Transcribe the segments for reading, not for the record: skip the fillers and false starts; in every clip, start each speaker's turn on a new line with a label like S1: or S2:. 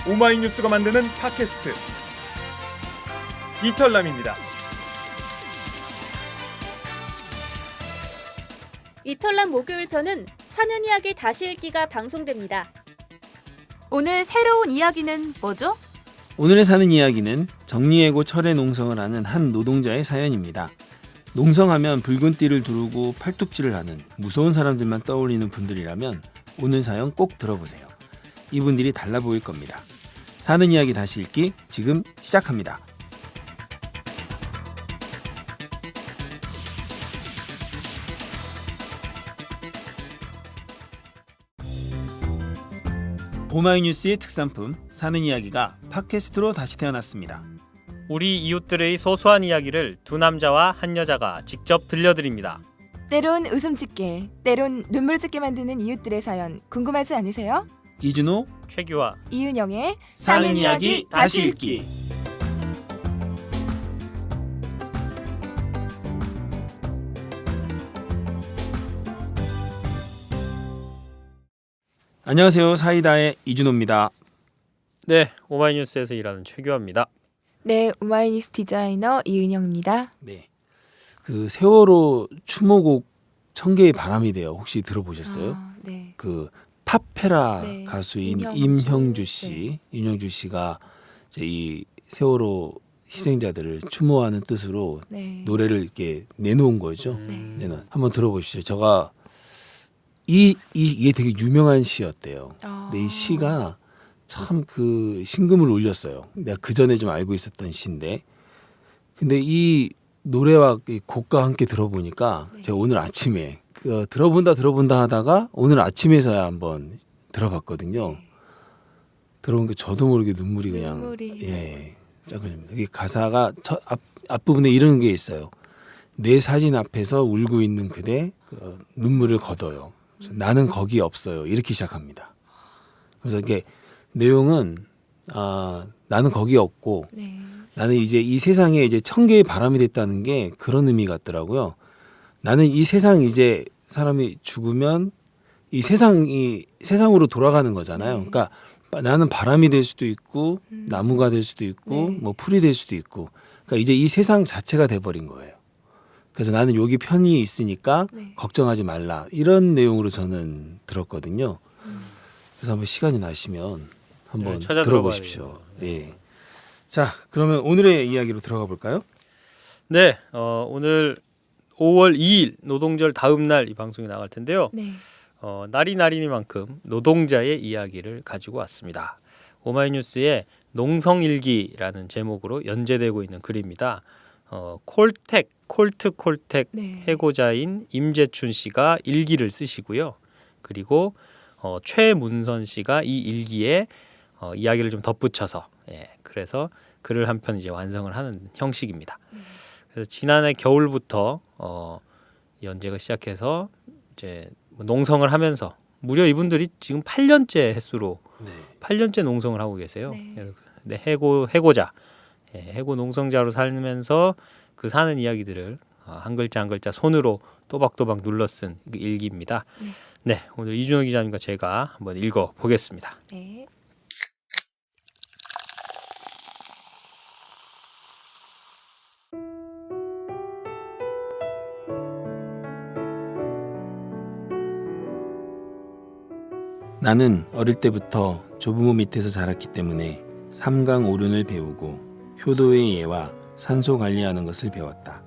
S1: 오마이뉴스가 만드는 팟캐스트 이털남입니다.
S2: 이털남 목요일 편은 사는 이야기 다시 읽기가 방송됩니다. 오늘 새로운 이야기는 뭐죠?
S3: 오늘의 사는 이야기는 정리해고 철회 농성을 하는 한 노동자의 사연입니다. 농성하면 붉은 띠를 두르고 팔뚝질을 하는 무서운 사람들만 떠올리는 분들이라면 오늘 사연 꼭 들어보세요. 이분들이 달라 보일 겁니다. 사는 이야기 다시 읽기 지금 시작합니다. 오마이뉴스의 특산품 사는 이야기가 팟캐스트로 다시 태어났습니다.
S4: 우리 이웃들의 소소한 이야기를 두 남자와 한 여자가 직접 들려드립니다.
S5: 때론 웃음 짓게, 때론 눈물 짓게 만드는 이웃들의 사연 궁금하지 않으세요?
S3: 이준호,
S4: 최규화,
S5: 이은영의
S3: 사는 이야기 다시 읽기. 안녕하세요. 사이다의 이준호입니다.
S4: 네, 오마이뉴스에서 일하는 최규화입니다.
S5: 네, 오마이뉴스 디자이너 이은영입니다.
S3: 네, 그 세월호 추모곡 청개의 바람이 돼요. 혹시 들어보셨어요?
S5: 네.
S3: 그 팝페라
S5: 네,
S3: 가수인
S5: 임형주.
S3: 임형주 씨, 임형주 씨가 이제 이 세월호 희생자들을 추모하는 뜻으로
S5: 네.
S3: 노래를 이렇게 내놓은 거죠.
S5: 네.
S3: 한번 들어보십시오. 제가 이게 되게 유명한 시였대요. 근데 이 시가 참 그 심금을 울렸어요. 내가 그 전에 좀 알고 있었던 시인데, 근데 이 노래와 이 곡과 함께 들어보니까
S5: 네.
S3: 제가 오늘 아침에 들어본다 하다가 오늘 아침에서야 한번 들어봤거든요.
S5: 네.
S3: 들어본 게 저도 모르게 눈물이 그냥 쫙 흘립니다. 이 가사가 앞부분에 이런 게 있어요. 내 사진 앞에서 울고 있는 그대 눈물을 걷어요. 그래서 나는 거기 없어요. 이렇게 시작합니다. 그래서 이게 내용은 나는 거기 없고
S5: 네.
S3: 나는 이제 이 세상에 이제 천개의 바람이 됐다는 게 그런 의미 같더라고요. 나는 이 세상 이제 사람이 죽으면 이 세상으로 돌아가는 거잖아요.
S5: 네.
S3: 그러니까 나는 바람이 될 수도 있고 나무가 될 수도 있고
S5: 네.
S3: 뭐 풀이 될 수도 있고, 그러니까 이제 이 세상 자체가 돼버린 거예요. 그래서 나는 여기 편히 있으니까
S5: 네.
S3: 걱정하지 말라, 이런 내용으로 저는 들었거든요. 그래서 한번 시간이 나시면 한번
S4: 네, 찾아
S3: 들어보십시오. 예. 자, 그러면 오늘의 이야기로 들어가 볼까요?
S4: 네, 오늘 5월 2일 노동절 다음 날 이 방송이 나갈 텐데요.
S5: 네.
S4: 나리나리니만큼 노동자의 이야기를 가지고 왔습니다. 오마이뉴스의 농성일기라는 제목으로 연재되고 있는 글입니다. 콜텍
S5: 네.
S4: 해고자인 임재춘 씨가 일기를 쓰시고요. 그리고 최문선 씨가 이 일기에 이야기를 좀 덧붙여서, 그래서 글을 한 편 이제 완성을 하는 형식입니다. 그래서 지난해 겨울부터 연재가 시작해서 이제 농성을 하면서 무려 이분들이 지금 8년째 횟수로 8년째 농성을 하고 계세요.
S5: 네.
S4: 해고자, 해고 농성자로 살면서 그 사는 이야기들을 한 글자 한 글자 손으로 또박또박 눌러 쓴 일기입니다. 네, 오늘 이준호 기자님과 제가 한번 읽어 보겠습니다.
S5: 네.
S3: 나는 어릴 때부터 조부모 밑에서 자랐기 때문에 삼강 오륜을 배우고 효도의 예와 산소 관리하는 것을 배웠다.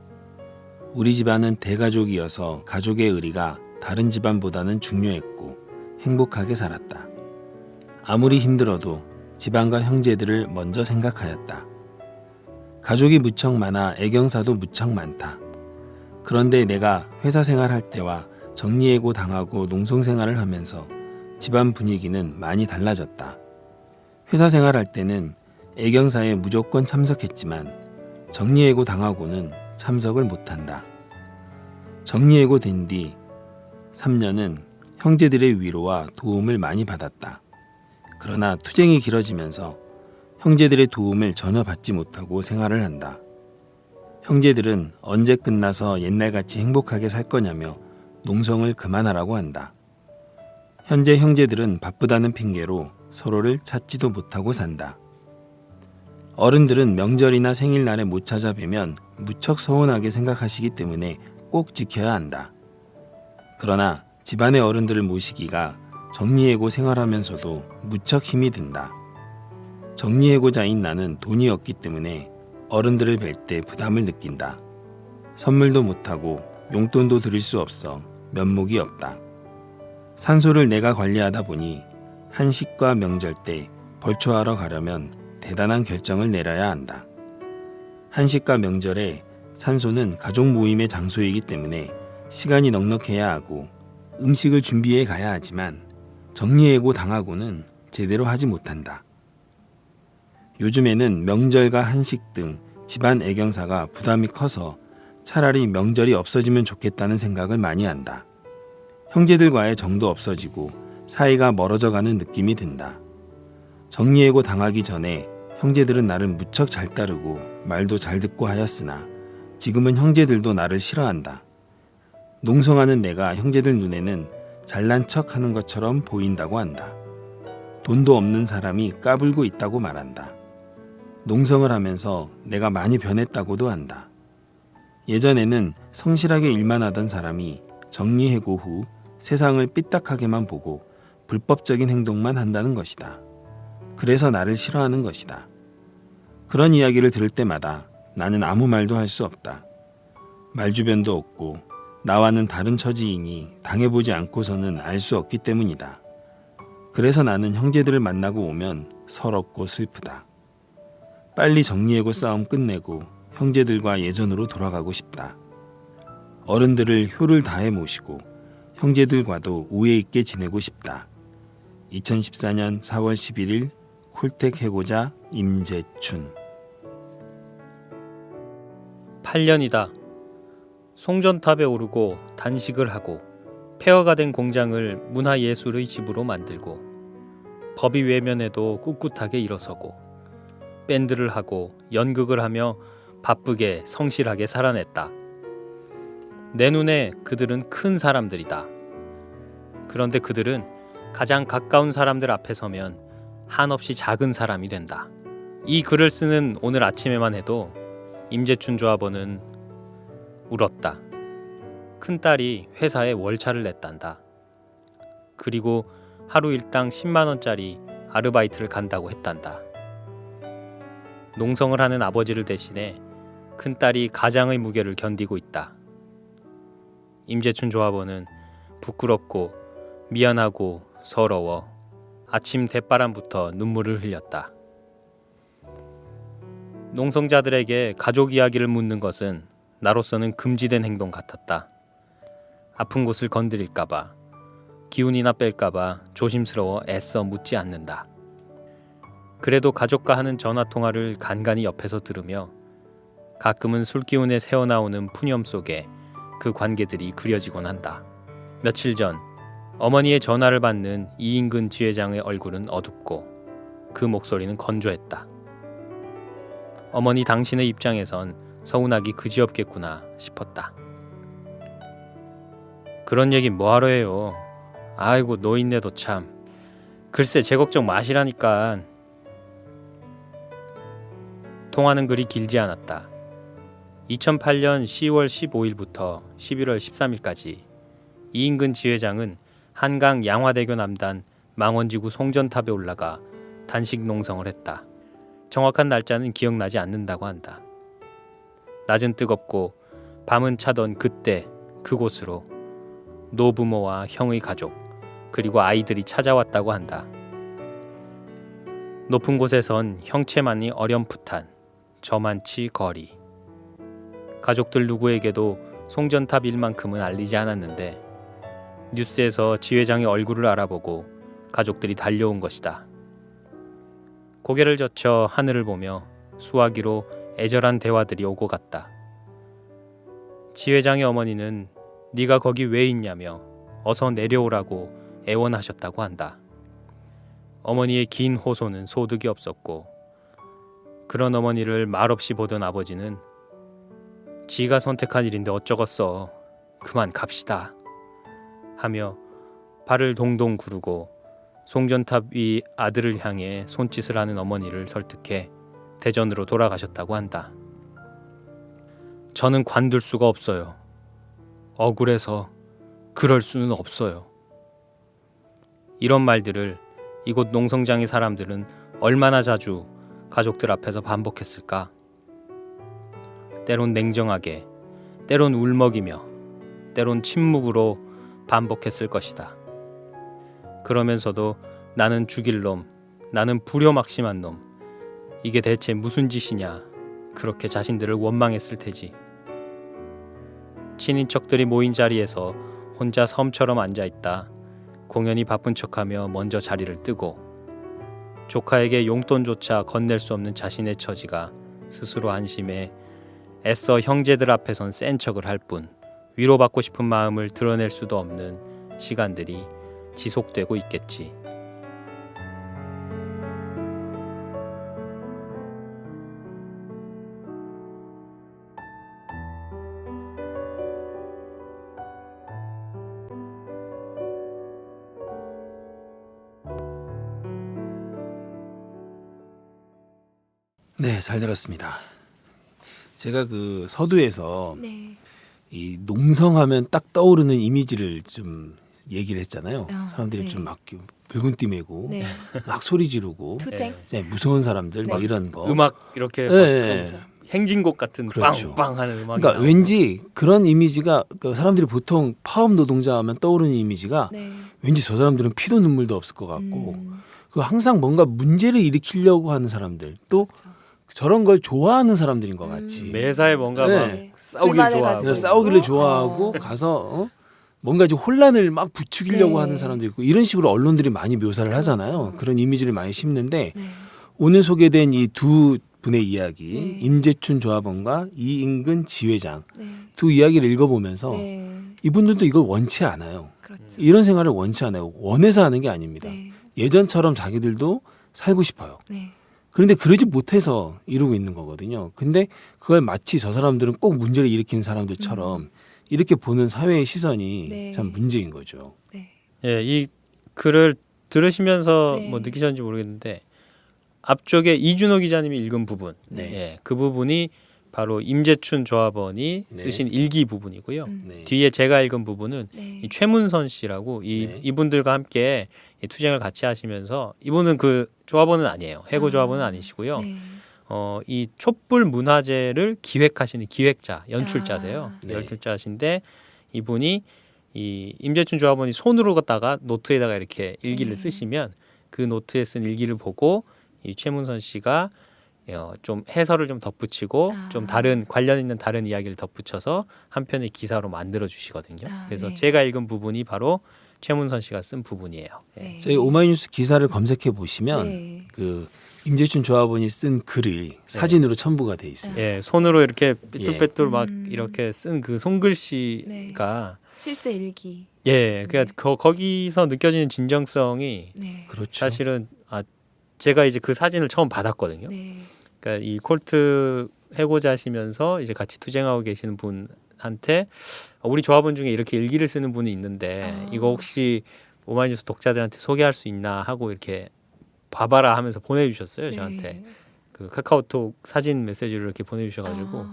S3: 우리 집안은 대가족이어서 가족의 의리가 다른 집안보다는 중요했고 행복하게 살았다. 아무리 힘들어도 집안과 형제들을 먼저 생각하였다. 가족이 무척 많아 애경사도 무척 많다. 그런데 내가 회사 생활할 때와 정리해고 당하고 농성 생활을 하면서 집안 분위기는 많이 달라졌다. 회사 생활할 때는 애경사에 무조건 참석했지만 정리해고 당하고는 참석을 못한다. 정리해고 된 뒤 3년은 형제들의 위로와 도움을 많이 받았다. 그러나 투쟁이 길어지면서 형제들의 도움을 전혀 받지 못하고 생활을 한다. 형제들은 언제 끝나서 옛날같이 행복하게 살 거냐며 농성을 그만하라고 한다. 현재 형제들은 바쁘다는 핑계로 서로를 찾지도 못하고 산다. 어른들은 명절이나 생일날에 못 찾아뵈면 무척 서운하게 생각하시기 때문에 꼭 지켜야 한다. 그러나 집안의 어른들을 모시기가 정리해고 생활하면서도 무척 힘이 든다. 정리해고자인 나는 돈이 없기 때문에 어른들을 뵐 때 부담을 느낀다. 선물도 못하고 용돈도 드릴 수 없어 면목이 없다. 산소를 내가 관리하다 보니 한식과 명절 때 벌초하러 가려면 대단한 결정을 내려야 한다. 한식과 명절에 산소는 가족 모임의 장소이기 때문에 시간이 넉넉해야 하고 음식을 준비해 가야 하지만 정리해고 당하고는 제대로 하지 못한다. 요즘에는 명절과 한식 등 집안 애경사가 부담이 커서 차라리 명절이 없어지면 좋겠다는 생각을 많이 한다. 형제들과의 정도 없어지고 사이가 멀어져 가는 느낌이 든다. 정리해고 당하기 전에 형제들은 나를 무척 잘 따르고 말도 잘 듣고 하였으나 지금은 형제들도 나를 싫어한다. 농성하는 내가 형제들 눈에는 잘난 척 하는 것처럼 보인다고 한다. 돈도 없는 사람이 까불고 있다고 말한다. 농성을 하면서 내가 많이 변했다고도 한다. 예전에는 성실하게 일만 하던 사람이 정리해고 후 세상을 삐딱하게만 보고 불법적인 행동만 한다는 것이다. 그래서 나를 싫어하는 것이다. 그런 이야기를 들을 때마다 나는 아무 말도 할 수 없다. 말주변도 없고 나와는 다른 처지이니 당해보지 않고서는 알 수 없기 때문이다. 그래서 나는 형제들을 만나고 오면 서럽고 슬프다. 빨리 정리해고 싸움 끝내고 형제들과 예전으로 돌아가고 싶다. 어른들을 효를 다해 모시고 형제들과도 우애 있게 지내고 싶다. 2014년 4월 11일 콜택 해고자 임재춘.
S4: 8년이다. 송전탑에 오르고 단식을 하고 폐허가 된 공장을 문화예술의 집으로 만들고 법이 외면해도 꿋꿋하게 일어서고 밴드를 하고 연극을 하며 바쁘게 성실하게 살아냈다. 내 눈에 그들은 큰 사람들이다. 그런데 그들은 가장 가까운 사람들 앞에 서면 한없이 작은 사람이 된다. 이 글을 쓰는 오늘 아침에만 해도 임재춘 조합원은 울었다. 큰딸이 회사에 월차를 냈단다. 그리고 하루 일당 10만 원짜리 아르바이트를 간다고 했단다. 농성을 하는 아버지를 대신해 큰딸이 가장의 무게를 견디고 있다. 임재춘 조합원은 부끄럽고 미안하고 서러워 아침 대바람부터 눈물을 흘렸다. 농성자들에게 가족 이야기를 묻는 것은 나로서는 금지된 행동 같았다. 아픈 곳을 건드릴까봐, 기운이나 뺄까봐 조심스러워 애써 묻지 않는다. 그래도 가족과 하는 전화통화를 간간히 옆에서 들으며 가끔은 술기운에 새어나오는 푸념 속에 그 관계들이 그려지곤 한다. 며칠 전 어머니의 전화를 받는 이인근 지회장의 얼굴은 어둡고 그 목소리는 건조했다. 어머니 당신의 입장에선 서운하기 그지없겠구나 싶었다. 그런 얘기 뭐하러 해요. 아이고 노인네도 참. 글쎄 제 걱정 마시라니까. 통화는 그리 길지 않았다. 2008년 10월 15일부터 11월 13일까지 이인근 지회장은 한강 양화대교 남단 망원지구 송전탑에 올라가 단식 농성을 했다. 정확한 날짜는 기억나지 않는다고 한다. 낮은 뜨겁고 밤은 차던 그때 그곳으로 노부모와 형의 가족 그리고 아이들이 찾아왔다고 한다. 높은 곳에선 형체만이 어렴풋한 저만치 거리. 가족들 누구에게도 송전탑 일만큼은 알리지 않았는데 뉴스에서 지회장의 얼굴을 알아보고 가족들이 달려온 것이다. 고개를 젖혀 하늘을 보며 수화기로 애절한 대화들이 오고 갔다. 지회장의 어머니는 네가 거기 왜 있냐며 어서 내려오라고 애원하셨다고 한다. 어머니의 긴 호소는 소득이 없었고 그런 어머니를 말없이 보던 아버지는 지가 선택한 일인데 어쩌겠어. 그만 갑시다. 하며 발을 동동 구르고 송전탑 위 아들을 향해 손짓을 하는 어머니를 설득해 대전으로 돌아가셨다고 한다. 저는 관둘 수가 없어요. 억울해서 그럴 수는 없어요. 이런 말들을 이곳 농성장의 사람들은 얼마나 자주 가족들 앞에서 반복했을까? 때론 냉정하게, 때론 울먹이며, 때론 침묵으로 반복했을 것이다. 그러면서도 나는 죽일 놈, 나는 불효막심한 놈, 이게 대체 무슨 짓이냐, 그렇게 자신들을 원망했을 테지. 친인척들이 모인 자리에서 혼자 섬처럼 앉아있다 공연히 바쁜 척하며 먼저 자리를 뜨고, 조카에게 용돈조차 건넬 수 없는 자신의 처지가 스스로 안심해 애써 형제들 앞에선 센 척을 할 뿐 위로받고 싶은 마음을 드러낼 수도 없는 시간들이 지속되고 있겠지.
S3: 네, 잘 들었습니다. 제가 그 서두에서
S5: 네.
S3: 이 농성하면 딱 떠오르는 이미지를 좀 얘기를 했잖아요. 사람들이
S5: 네.
S3: 좀 막 붉은 띠 메고
S5: 네.
S3: 막 소리 지르고
S5: 투쟁.
S3: 네, 무서운 사람들
S5: 네.
S3: 막 이런 거.
S4: 음악 이렇게
S3: 네,
S4: 막
S3: 네.
S5: 그렇죠.
S4: 행진곡 같은
S3: 그렇죠.
S4: 빵빵하는 음악이
S3: 그러니까
S4: 나오고.
S3: 왠지 그런 이미지가 그 사람들이 보통 파업 노동자 하면 떠오르는 이미지가
S5: 네.
S3: 왠지 저 사람들은 피도 눈물도 없을 것 같고
S5: 음,
S3: 그 항상 뭔가 문제를 일으키려고 하는 사람들 또
S5: 그렇죠.
S3: 저런 걸 좋아하는 사람들인 것 같이
S4: 매사에 뭔가
S3: 네.
S4: 막 싸우기를
S5: 불만을
S4: 좋아하고.
S5: 가지고.
S3: 그래서 싸우기를 좋아하고 가서 뭔가 좀 혼란을 막 부추기려고
S5: 네.
S3: 하는 사람도 있고 이런 식으로 언론들이 많이 묘사를
S5: 그렇죠.
S3: 하잖아요. 그런 이미지를 많이 심는데
S5: 네.
S3: 오늘 소개된 이 두 분의 이야기
S5: 네.
S3: 임재춘 조합원과 이인근 지회장
S5: 네.
S3: 두 이야기를 읽어보면서
S5: 네.
S3: 이분들도 이걸 원치 않아요.
S5: 그렇죠.
S3: 이런 생활을 원치 않아요. 원해서 하는 게 아닙니다.
S5: 네.
S3: 예전처럼 자기들도 살고 싶어요.
S5: 네.
S3: 그런데 그러지 못해서 이러고 있는 거거든요. 근데 그걸 마치 저 사람들은 꼭 문제를 일으키는 사람들처럼 이렇게 보는 사회의 시선이
S5: 네.
S3: 참 문제인 거죠.
S5: 네.
S4: 예, 이 글을 들으시면서
S5: 네.
S4: 뭐 느끼셨는지 모르겠는데 앞쪽에 이준호 기자님이 읽은 부분,
S3: 네.
S4: 예, 그 부분이 바로 임재춘 조합원이
S3: 네.
S4: 쓰신 일기 부분이고요.
S3: 네.
S4: 뒤에 제가 읽은 부분은
S5: 네.
S4: 이 최문선 씨라고
S3: 네.
S4: 이분들과 함께 이 투쟁을 같이 하시면서 이분은 그 조합원은 아니에요. 해고 조합원은 아니시고요.
S5: 네.
S4: 이 촛불 문화제를 기획하시는 기획자, 연출자세요.
S3: 네.
S4: 연출자신데 이분이 이 임재춘 조합원이 손으로 걷다가 노트에다가 이렇게 일기를
S5: 네.
S4: 쓰시면 그 노트에 쓴 일기를 보고 이 최문선 씨가 좀 해설을 좀 덧붙이고 좀 다른 관련 있는 다른 이야기를 덧붙여서 한 편의 기사로 만들어 주시거든요. 그래서
S5: 네.
S4: 제가 읽은 부분이 바로 최문선 씨가 쓴 부분이에요. 예.
S5: 네.
S3: 저희 오마이뉴스 기사를 검색해 보시면
S5: 네.
S3: 그 임재춘 조합원이 쓴 글이 사진으로 첨부가 돼 있습니다.
S4: 예, 손으로 이렇게 삐뚤빼뚤 막
S5: 음.
S4: 이렇게 쓴 그 손글씨가
S5: 실제 일기.
S4: 예, 그러니까 거기서 느껴지는 진정성이
S5: 네.
S3: 그렇죠.
S4: 사실은 제가 이제 그 사진을 처음 받았거든요.
S5: 네.
S4: 그러니까 이 콜트 해고자시면서 이제 같이 투쟁하고 계시는 분한테 우리 조합원 중에 이렇게 일기를 쓰는 분이 있는데 이거 혹시 오마이뉴스 독자들한테 소개할 수 있나 하고 이렇게 봐봐라 하면서 보내주셨어요. 저한테
S5: 네.
S4: 그 카카오톡 사진 메시지를 이렇게 보내주셔가지고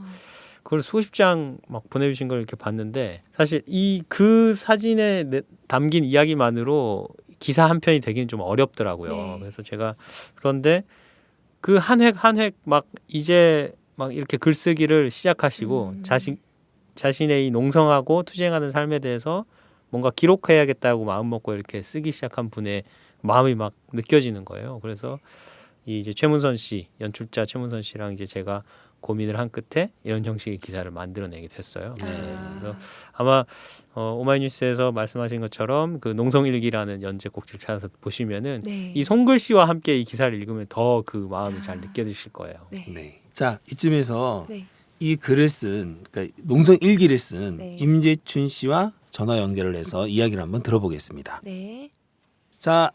S4: 그걸 수십 장 막 보내주신 걸 이렇게 봤는데 사실 이 그 사진에 담긴 이야기만으로 기사 한 편이 되기는 좀 어렵더라고요.
S5: 네.
S4: 그래서 제가 그런데 그 한 획 한 획 막 이제 막 이렇게 글쓰기를 시작하시고 자신의 이 농성하고 투쟁하는 삶에 대해서 뭔가 기록해야겠다고 마음 먹고 이렇게 쓰기 시작한 분의 마음이 막 느껴지는 거예요. 그래서 이 이제 최문선 씨 연출자 최문선 씨랑 이제 제가 고민을 한 끝에 이런 형식의 기사를 만들어내게 됐어요. 그래서 아마 오마이뉴스에서 말씀하신 것처럼 그 농성일기라는 연재 곡지를 찾아서 보시면은
S5: 네.
S4: 이 손글씨와 함께 이 기사를 읽으면 더 그 마음이 잘 느껴지실 거예요.
S5: 네.
S3: 네. 자, 이쯤에서
S5: 네.
S3: 이 글을 쓴 그러니까 농성 일기를 쓴
S5: 네.
S3: 임재춘 씨와 전화 연결을 해서 이야기를 한번 들어보겠습니다.
S5: 네.
S3: 자,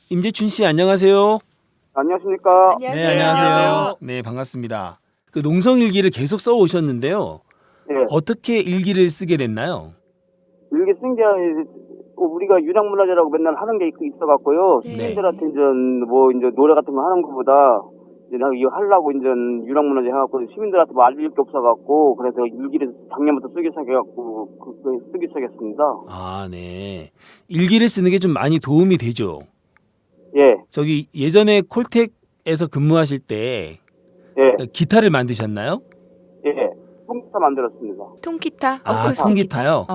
S3: 임재춘 씨 안녕하세요.
S6: 안녕하십니까?
S5: 안녕하세요.
S3: 네, 안녕하세요. 네, 반갑습니다. 그 농성 일기를 계속 써 오셨는데요.
S6: 예.
S3: 어떻게 일기를 쓰게 됐나요?
S6: 일기 쓴 게 우리가 유랑문화재라고 맨날 하는 게 있어갖고요.
S5: 네.
S6: 시민들한테 이제 뭐 이제 노래 같은 거 하는 것보다 이제 나 이거 하려고 이제 유랑문화재 해갖고 시민들한테 뭐 알릴 게 없어갖고 그래서 일기를 작년부터 쓰기 시작해갖고 쓰기 시작했습니다.
S3: 아, 네. 일기를 쓰는 게 좀 많이 도움이 되죠.
S6: 예,
S3: 저기 예전에 콜텍에서 근무하실 때
S6: 예,
S3: 기타를 만드셨나요?
S6: 예. 통기타 만들었습니다.
S5: 통기타?
S3: 아,
S5: 어쿠스틱
S3: 통기타요?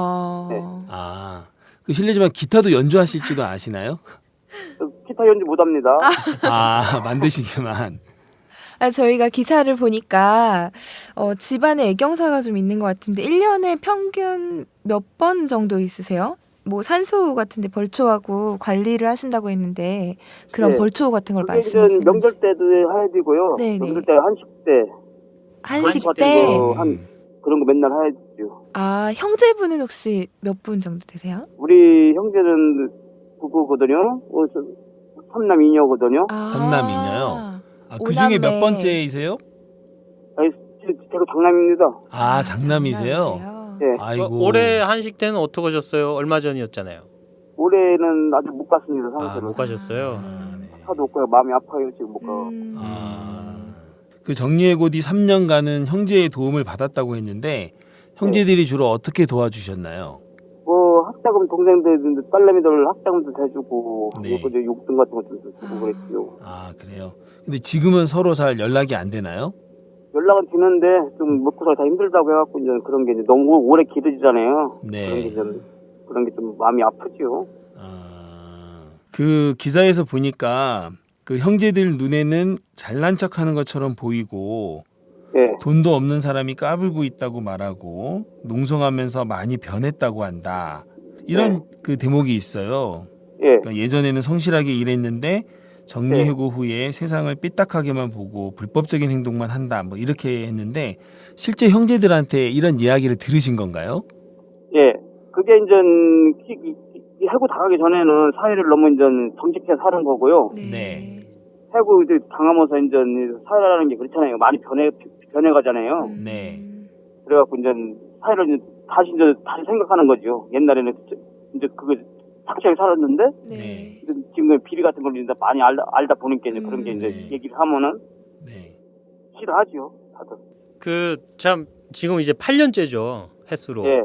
S5: 네.
S3: 아, 그 실례지만 기타도 연주하실 줄도 아시나요?
S6: 기타 연주 못합니다.
S3: 아, 만드시기만.
S5: 저희가 기사를 보니까 집안에 애경사가 좀 있는 것 같은데 1년에 평균 몇 번 정도 있으세요? 뭐 산소 같은데 벌초하고 관리를 하신다고 했는데 그런
S6: 네.
S5: 벌초 같은 걸
S6: 그게 이제
S5: 말씀하시는
S6: 명절
S5: 건지.
S6: 때도 해야 되고요.
S5: 네네.
S6: 명절 때 한식 때
S5: 한식
S6: 같은
S5: 때?
S6: 거 그런 거 맨날 해야죠.
S5: 아, 형제분은 혹시 몇 분 정도 되세요?
S6: 우리 형제는 부부거든요. 3남 2녀거든요.
S3: 삼남 이녀요? 아, 그
S5: 오남매.
S3: 중에 몇 번째이세요?
S6: 제가 장남입니다.
S3: 아, 장남이세요?
S6: 네.
S3: 아이고.
S4: 올해 한식 때는 어떻게 하셨어요? 얼마 전이었잖아요.
S6: 올해는 아직 못 갔습니다.
S4: 아,
S6: 상태로.
S4: 못 가셨어요.
S3: 아, 네.
S6: 차도 없고요. 마음이 아파요. 지금 못 가.
S3: 아, 그 정리해고디 3년간은 형제의 도움을 받았다고 했는데 형제들이 주로 어떻게 도와주셨나요?
S6: 뭐 학자금 동생들 딸내미들 학자금도 대주고
S3: 네.
S6: 그리고 용돈 같은 것도 주고 그랬죠.
S3: 아, 그래요. 근데 지금은 서로 잘 연락이 안 되나요?
S6: 연락은 되는데 좀 먹고 살기 다 힘들다고 해갖고 이제 그런 게 이제 너무 오래 길어지잖아요.
S3: 네.
S6: 그런 게 좀 마음이 아프죠.
S3: 아, 그 기사에서 보니까 그 형제들 눈에는 잘난 척하는 것처럼 보이고
S6: 예,
S3: 돈도 없는 사람이 까불고 있다고 말하고 농성하면서 많이 변했다고 한다. 이런 그 대목이 있어요.
S6: 예,
S3: 그러니까 예전에는 성실하게 일했는데 정리해고 후에 세상을 삐딱하게만 보고 불법적인 행동만 한다. 뭐 이렇게 했는데 실제 형제들한테 이런 이야기를 들으신 건가요?
S6: 예. 그게 이제 해고 당하기 전에는 사회를 너무 이제 정직해 사는 거고요.
S3: 네.
S6: 해고 이제 당하면서 이제 사회라는 게 그렇잖아요. 많이 변해가잖아요.
S3: 네.
S6: 그래갖고 이제 사회를 이제 다시 생각하는 거죠. 옛날에는 이제 그거 착취하게 살았는데
S3: 네.
S6: 이제 지금 비리 같은 걸 이제 많이 알다 보니까 이제 그런 게 이제
S3: 네.
S6: 얘기를 하면은
S3: 네.
S6: 싫어하죠. 다들.
S4: 그 참 지금 이제 8년째죠. 횟수로.
S6: 예.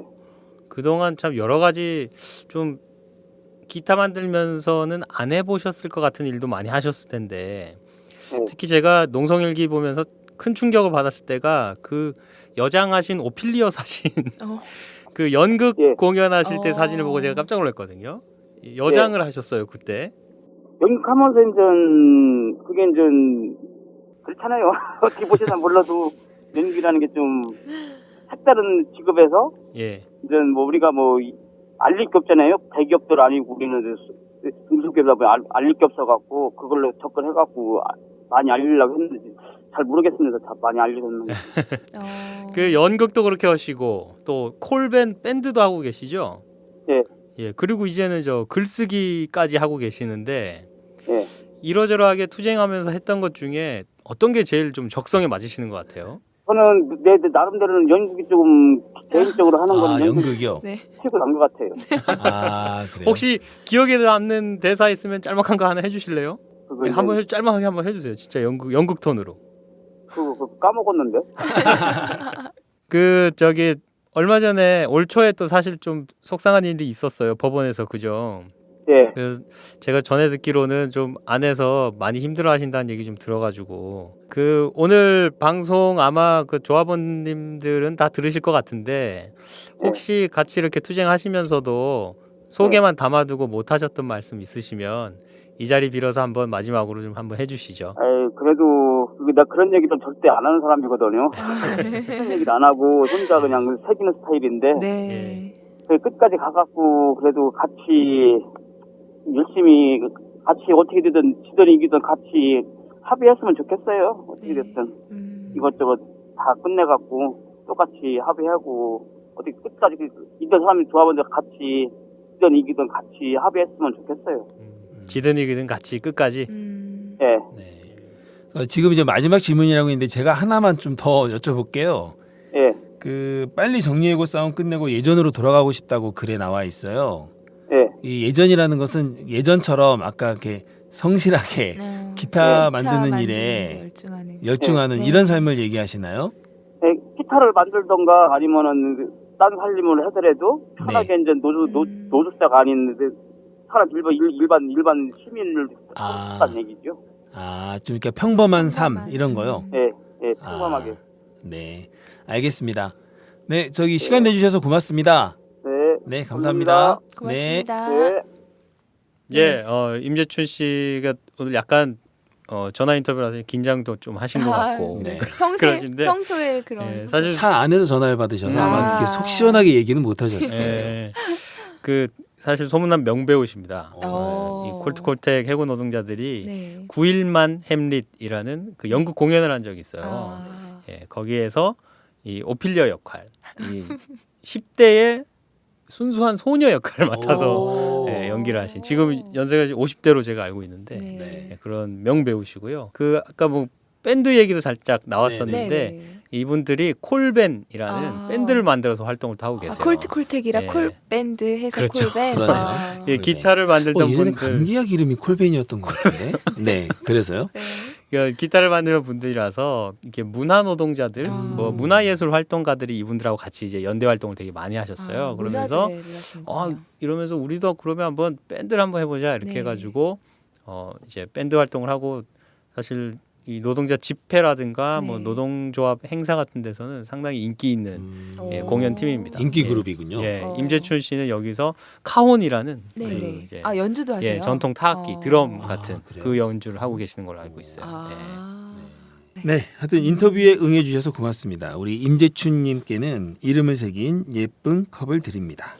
S4: 그동안 참 여러 가지 좀 기타 만들면서는 안 해보셨을 것 같은 일도 많이 하셨을 텐데
S6: 네.
S4: 특히 제가 농성일기 보면서 큰 충격을 받았을 때가 그 여장하신 오피리어 사진 그 연극
S6: 예.
S4: 공연하실 때 사진을 보고 제가 깜짝 놀랐거든요. 여장을 하셨어요 그때.
S6: 연극하면서 이제 그게 이제 그렇잖아요. 어떻게 보시나 몰라도 연극이라는 게 좀 색다른 직업에서
S4: 예.
S6: 이제 뭐 우리가 뭐 알릴 게 없잖아요. 대기업들 아니고 우리는 중소기업이다 보니 알릴 게 없어갖고 그걸로 접근해갖고 많이 알리려고 했는데 잘 모르겠습니다. 다 많이 알리셨는데.
S4: 그 연극도 그렇게 하시고 또 밴드도 하고 계시죠?
S6: 예.
S4: 예. 그리고 이제는 저 글쓰기까지 하고 계시는데
S6: 예.
S4: 이러저러하게 투쟁하면서 했던 것 중에 어떤 게 제일 좀 적성에 맞으시는 것 같아요?
S6: 저는 내 나름대로는 연극이 조금 개인적으로 하는
S3: 아,
S6: 거는
S3: 연극이요?
S5: 네.
S6: 치고 난 것 같아요.
S3: 아, 그래요?
S4: 혹시 기억에 남는 대사 있으면 짤막한 거 하나 해주실래요?
S6: 그거
S4: 네,
S6: 이제
S4: 한번 짤막하게 한번 해주세요. 진짜 연극 톤으로.
S6: 그거 까먹었는데.
S4: 그 저기 얼마 전에 올 초에 또 사실 좀 속상한 일이 있었어요. 법원에서 그죠?
S6: 예.
S4: 그래서 제가 전에 듣기로는 좀 안에서 많이 힘들어하신다는 얘기 좀 들어가지고 그 오늘 방송 아마 그 조합원님들은 다 들으실 것 같은데 혹시 같이 이렇게 투쟁하시면서도 속에만 담아두고 못하셨던 말씀 있으시면 이 자리 빌어서 한번 마지막으로 좀 한번 해주시죠.
S6: 에이, 그래도 나 그런 얘기도 절대 안 하는 사람이거든요. 그런 얘기를 안 하고 혼자 그냥 새기는 스타일인데
S5: 네.
S6: 그 끝까지 가갖고 그래도 같이 열심히 같이 어떻게 되든 지든 이기든 같이 합의했으면 좋겠어요. 어떻게 됐든 이것저것 다 끝내갖고 똑같이 합의하고 어떻게 끝까지 이던 사람이 조합원들 같이 지든 이기든 같이 합의했으면 좋겠어요.
S4: 지든 이기든 같이 끝까지.
S6: 예.
S3: 네. 지금 이제 마지막 질문이라고 했는데 제가 하나만 좀 더 여쭤볼게요.
S6: 예.
S3: 그 빨리 정리해고 싸움 끝내고 예전으로 돌아가고 싶다고 글에 나와 있어요.
S6: 예.
S3: 이 예전이라는 것은 예전처럼 아까 이렇게 성실하게 기타 만드는 일에 열중하는
S5: 네.
S3: 이런 삶을 얘기하시나요?
S6: 네, 기타를 만들던가 아니면은 딴 살림을 하더라도 편하게 이제 노숙자가 아닌데 사람 일반 시민을
S3: 아.
S6: 했다는 얘기죠.
S3: 좀 이렇게 평범한 삶
S5: 평범한.
S3: 이런 거요.
S6: 네, 네, 평범하게.
S3: 네, 알겠습니다. 네, 저기 시간 내주셔서 고맙습니다.
S6: 네,
S3: 네, 감사합니다. 네.
S5: 고맙습니다.
S6: 네.
S4: 예, 임재춘 씨가 오늘 약간 전화 인터뷰라서 긴장도 좀 하신 것 같고
S3: 네.
S4: 그러신데
S5: 평소에 그런
S4: 예, 사실
S3: 차 안에서 전화를 받으셔서 아마
S5: 아.
S3: 그렇게 속 시원하게 얘기는 못 하셨을 거예요.
S4: 예, 그 사실 소문난 명배우십니다.
S5: 어.
S4: 이 콜트콜텍 해군 노동자들이
S5: 네.
S4: 9일만 햄릿이라는 그 연극 공연을 한 적이 있어요.
S5: 아.
S4: 예, 거기에서 이 오피리어 역할, 이 10대의 순수한 소녀 역할을 맡아서
S3: 오.
S4: 예, 연기를 하신 지금 연세가 50대로 제가 알고 있는데
S5: 네.
S4: 예, 그런 명배우시고요. 그 아까 뭐 밴드 얘기도 살짝 나왔었는데
S5: 네.
S4: 이분들이 콜밴이라는
S5: 아.
S4: 밴드를 만들어서 활동을 하고 계세요.
S5: 콜트콜텍이라
S4: 예.
S5: 콜밴드 해서
S4: 그렇죠.
S5: 콜밴.
S3: 그러네요.
S4: 예, 기타를 만들던
S3: 예전에
S4: 분들,
S3: 감기약 이름이 콜벤이었던 것 같은데. 네, 그래서요.
S5: 네.
S4: 그러니까 기타를 만드는 분들이라서 이렇게 문화 노동자들,
S5: 아.
S4: 뭐 문화예술 활동가들이 이분들하고 같이 이제 연대 활동을 되게 많이 하셨어요. 그러면서 이러면서 우리도 그러면 한번 밴드를 한번 해보자 이렇게
S5: 네.
S4: 해가지고 이제 밴드 활동을 하고 사실 이 노동자 집회라든가 뭐
S5: 네.
S4: 노동조합 행사 같은 데서는 상당히 인기 있는 예, 공연팀입니다.
S3: 인기
S4: 예.
S3: 그룹이군요.
S4: 예,
S5: 어.
S4: 임재춘 씨는 여기서 카혼이라는 그
S5: 네네.
S4: 이제
S5: 연주도 하세요.
S4: 예, 전통 타악기,
S5: 어.
S4: 드럼
S3: 아,
S4: 같은
S3: 그래요?
S4: 그 연주를 하고 계시는 걸로 알고 있어요.
S5: 아.
S4: 예.
S3: 네, 하여튼 인터뷰에 응해주셔서 고맙습니다. 우리 임재춘님께는 이름을 새긴 예쁜 컵을 드립니다.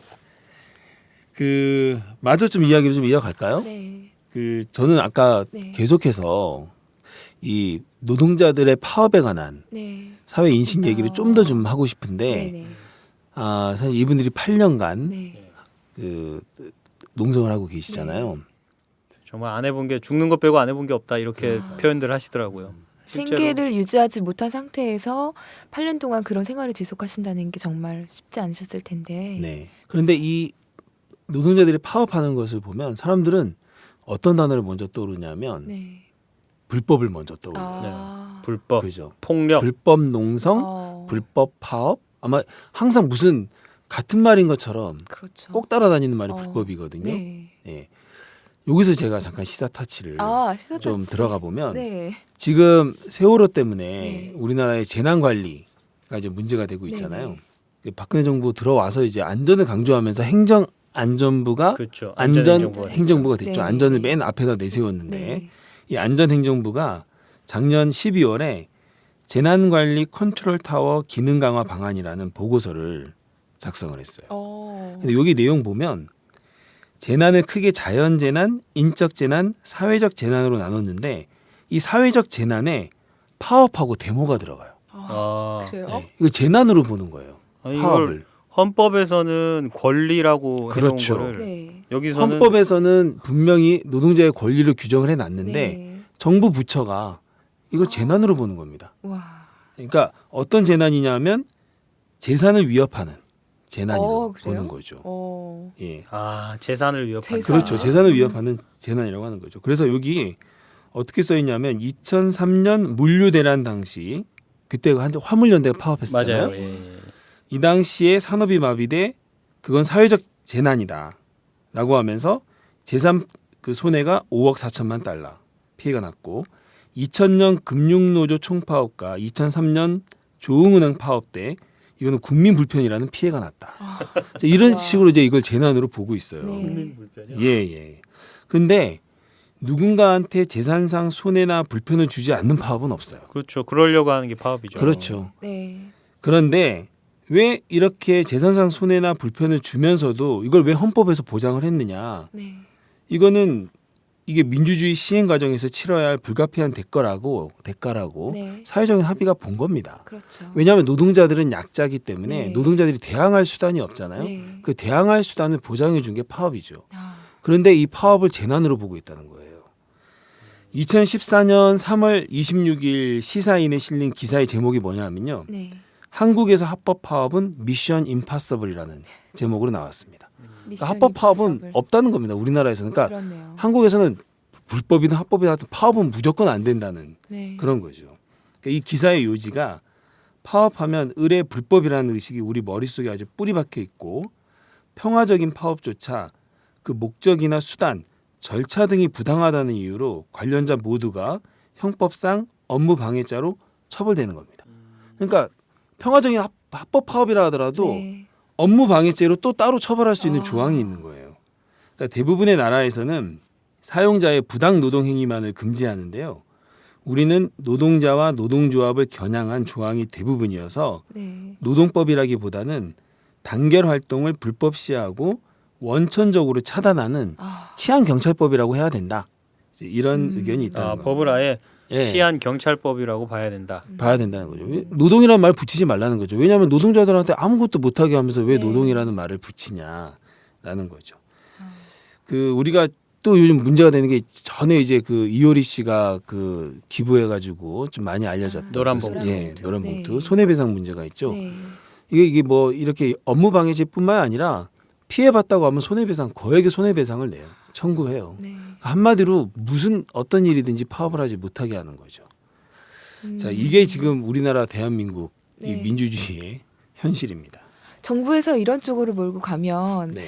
S3: 그 마저 좀 이야기를 좀 이어갈까요?
S5: 네.
S3: 그 저는 아까
S5: 네.
S3: 계속해서 이 노동자들의 파업에 관한
S5: 네.
S3: 사회 인식 얘기를 좀 더 좀 하고 싶은데
S5: 네네.
S3: 사실 이분들이 8년간
S5: 네.
S3: 그 농성을 하고 계시잖아요.
S4: 정말 안 해본 게 죽는 것 빼고 안 해본 게 없다 이렇게
S5: 아.
S4: 표현들 하시더라고요. 실제로.
S5: 생계를 유지하지 못한 상태에서 8년 동안 그런 생활을 지속하신다는 게 정말 쉽지 않으셨을 텐데.
S3: 네. 그런데 이 노동자들이 파업하는 것을 보면 사람들은 어떤 단어를 먼저 떠오르냐면
S5: 네.
S3: 불법을 먼저 떠올려요.
S5: 아.
S4: 불법,
S3: 그죠?
S4: 폭력,
S3: 불법 농성, 불법 파업. 아마 항상 무슨 같은 말인 것처럼
S5: 그렇죠.
S3: 꼭 따라다니는 말이
S5: 어.
S3: 불법이거든요.
S5: 네.
S3: 예. 여기서 제가 잠깐 시사 타치를
S5: 시사
S3: 좀
S5: 타치.
S3: 들어가 보면
S5: 네.
S3: 지금 세월호 때문에
S5: 네.
S3: 우리나라의 재난 관리가 이제 문제가 되고 있잖아요.
S5: 네네.
S3: 그 박근혜 정부 들어와서 이제 안전을 강조하면서 행정 안전부가
S4: 그렇죠.
S3: 안전
S4: 안전행정부가
S3: 행정부가 됐죠.
S5: 네.
S3: 안전을 맨 앞에다 내세웠는데
S5: 네.
S3: 이 안전행정부가 작년 12월에 재난관리 컨트롤 타워 기능 강화 방안이라는 보고서를 작성을 했어요. 근데 여기 내용 보면 재난을 크게 자연재난, 인적재난, 사회적 재난으로 나눴는데 이 사회적 재난에 파업하고 데모가 들어가요.
S4: 아,
S5: 그래요?
S3: 네. 이거 재난으로 보는 거예요.
S4: 아니,
S3: 파업을.
S4: 이걸 헌법에서는 권리라고
S3: 그렇죠.
S4: 해놓은 거를
S5: 네.
S4: 여기서는
S3: 헌법에서는 분명히 노동자의 권리를 규정을 해놨는데
S5: 네.
S3: 정부 부처가 이걸 재난으로 보는 겁니다.
S5: 와.
S3: 그러니까 어떤 재난이냐면 재산을 위협하는 재난이라고
S5: 그래요?
S3: 보는 거죠. 예.
S4: 재산을 위협하는
S5: 재산.
S3: 그렇죠. 재산을 위협하는 재난이라고 하는 거죠. 그래서 여기 어떻게 써 있냐면 2003년 물류 대란 당시 그때가 한때 화물연대가 파업했었잖아요.
S4: 맞아요. 예.
S3: 이 당시에 산업이 마비돼 그건 사회적 재난이다라고 하면서 재산 그 손해가 5억 4천만 달러 피해가 났고 2000년 금융노조 총파업과 2003년 조흥은행 파업 때 이거는 국민 불편이라는 피해가 났다. 이런
S5: 와.
S3: 식으로 이제 이걸 재난으로 보고 있어요.
S5: 네.
S4: 국민 불편이요?
S3: 예. 근데 누군가한테 재산상 손해나 불편을 주지 않는 파업은 없어요.
S4: 그렇죠. 그러려고 하는 게 파업이죠.
S3: 그렇죠.
S5: 네.
S3: 그런데 왜 이렇게 재산상 손해나 불편을 주면서도 이걸 왜 헌법에서 보장을 했느냐?
S5: 네.
S3: 이거는 이게 민주주의 시행 과정에서 치러야 할 불가피한 대가라고
S5: 네.
S3: 사회적인 합의가 본 겁니다.
S5: 그렇죠.
S3: 왜냐하면 노동자들은 약자기 때문에
S5: 네.
S3: 노동자들이 대항할 수단이 없잖아요.
S5: 네.
S3: 그 대항할 수단을 보장해 준 게 파업이죠.
S5: 아.
S3: 그런데 이 파업을 재난으로 보고 있다는 거예요. 2014년 3월 26일 시사인에 실린 기사의 제목이 뭐냐면요.
S5: 네.
S3: 한국에서 합법 파업은 미션 임파서블이라는 제목으로 나왔습니다.
S5: 미션
S3: 합법 파업은
S5: 임파서블.
S3: 없다는 겁니다. 우리나라에서는. 그러니까
S5: 그렇네요.
S3: 한국에서는 불법이든 합법이든 하여튼 파업은 무조건 안 된다는
S5: 네.
S3: 그런 거죠. 그러니까 이 기사의 요지가 파업하면 의례 불법이라는 의식이 우리 머릿속에 아주 뿌리 박혀 있고 평화적인 파업조차 그 목적이나 수단, 절차 등이 부당하다는 이유로 관련자 모두가 형법상 업무 방해자로 처벌되는 겁니다. 그러니까 평화적인 합법 파업이라 하더라도
S5: 네.
S3: 업무 방해죄로 또 따로 처벌할 수 있는
S5: 아.
S3: 조항이 있는 거예요. 그러니까 대부분의 나라에서는 사용자의 부당 노동 행위만을 금지하는데요. 우리는 노동자와 노동조합을 겨냥한 조항이 대부분이어서
S5: 네.
S3: 노동법이라기보다는 단결 활동을 불법 시하고 원천적으로 차단하는
S5: 아.
S3: 치안 경찰법이라고 해야 된다. 이제 이런 의견이 있다는 겁니다.
S4: 법을 아예
S3: 예,
S4: 치안 경찰법이라고 봐야 된다.
S3: 봐야 된다는 거죠. 노동이라는 말 붙이지 말라는 거죠. 왜냐하면 노동자들한테 아무것도 못하게 하면서 왜
S5: 네.
S3: 노동이라는 말을 붙이냐라는 거죠. 그 우리가 또 요즘 문제가 되는 게 전에 이제 그 이효리 씨가 그 기부해가지고 좀 많이 알려졌던
S4: 노란
S3: 그-
S4: 봉투.
S3: 예, 노란
S5: 네.
S3: 봉투 손해배상 문제가 있죠.
S5: 네.
S3: 이게 뭐 이렇게 업무 방해죄뿐만 아니라 피해봤다고 하면 손해배상 거액의 손해배상을 내요. 청구해요.
S5: 네.
S3: 한마디로 무슨 어떤 일이든지 파업을 하지 못하게 하는 거죠. 자, 이게 지금 우리나라 대한민국 이
S5: 네.
S3: 민주주의의 현실입니다.
S5: 정부에서 이런 쪽으로 몰고 가면
S3: 네.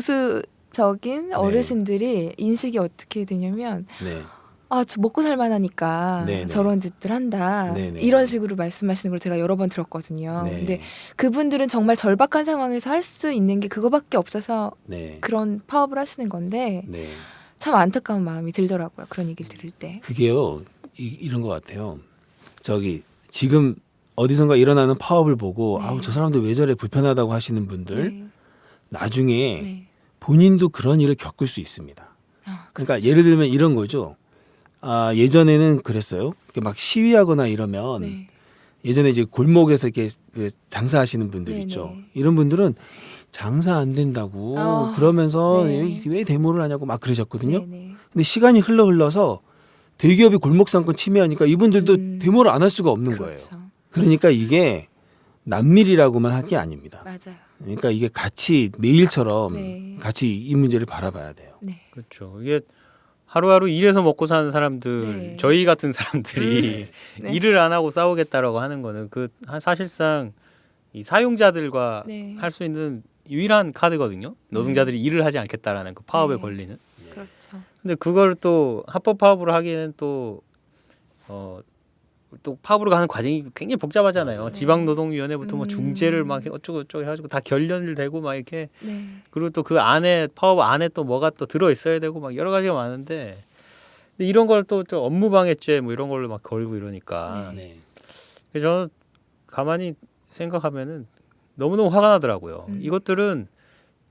S5: 극보수적인 어르신들이 인식이 어떻게 되냐면
S3: 네.
S5: 아, 저 먹고 살만하니까
S3: 네네.
S5: 저런 짓들 한다.
S3: 네네.
S5: 이런 식으로 말씀하시는 걸 제가 여러 번 들었거든요.
S3: 네.
S5: 근데 그분들은 정말 절박한 상황에서 할 수 있는 게 그거밖에 없어서
S3: 네.
S5: 그런 파업을 하시는 건데
S3: 네.
S5: 참 안타까운 마음이 들더라고요. 그런 얘기를 들을 때.
S3: 그게요. 이런 것 같아요. 저기 지금 어디선가 일어나는 파업을 보고
S5: 네.
S3: 아우 저 사람들 왜 저래 불편하다고 하시는 분들
S5: 네.
S3: 나중에
S5: 네.
S3: 본인도 그런 일을 겪을 수 있습니다.
S5: 아,
S3: 그러니까 예를 들면 이런 거죠. 아, 예전에는 그랬어요. 이렇게 막 시위하거나 이러면
S5: 네.
S3: 예전에 이제 골목에서 이렇게 그 장사하시는 분들
S5: 네네.
S3: 있죠. 이런 분들은 장사 안 된다고
S5: 아,
S3: 그러면서
S5: 네.
S3: 왜 데모를 하냐고 막 그러셨거든요.
S5: 네네.
S3: 근데 시간이 흘러서 대기업이 골목 상권 침해하니까 이분들도 데모를 안 할 수가 없는 거예요.
S5: 그렇죠.
S3: 그러니까 이게 남일이라고만 할 게 아닙니다.
S5: 맞아요.
S3: 그러니까 이게 같이 매일처럼
S5: 네.
S3: 같이 이 문제를 바라봐야 돼요.
S5: 네.
S4: 그렇죠. 이게 하루하루 일해서 먹고 사는 사람들,
S5: 네.
S4: 저희 같은 사람들이
S5: 네.
S4: 일을 안 하고 싸우겠다라고 하는 거는 그 사실상 이 사용자들과
S5: 네.
S4: 할 수 있는 유일한 카드거든요. 노동자들이 일을 하지 않겠다라는 그 파업에
S5: 네.
S4: 걸리는.
S5: 그렇죠.
S4: 근데 그걸 또 합법 파업으로 하기에는 또 또 파업으로 가는 과정이 굉장히 복잡하잖아요.
S3: 맞아요.
S4: 지방노동위원회부터 뭐 중재를 막 어쩌고 저쩌고 해가지고 다 결렬되고 막 이렇게
S5: 네.
S4: 그리고 또 그 안에 파업 안에 또 뭐가 또 들어 있어야 되고 막 여러 가지가 많은데 근데 이런 걸 또 업무방해죄 뭐 이런 걸로 막 걸고 이러니까
S3: 네.
S4: 그래서 저는 가만히 생각하면은 너무너무 화가 나더라고요. 이것들은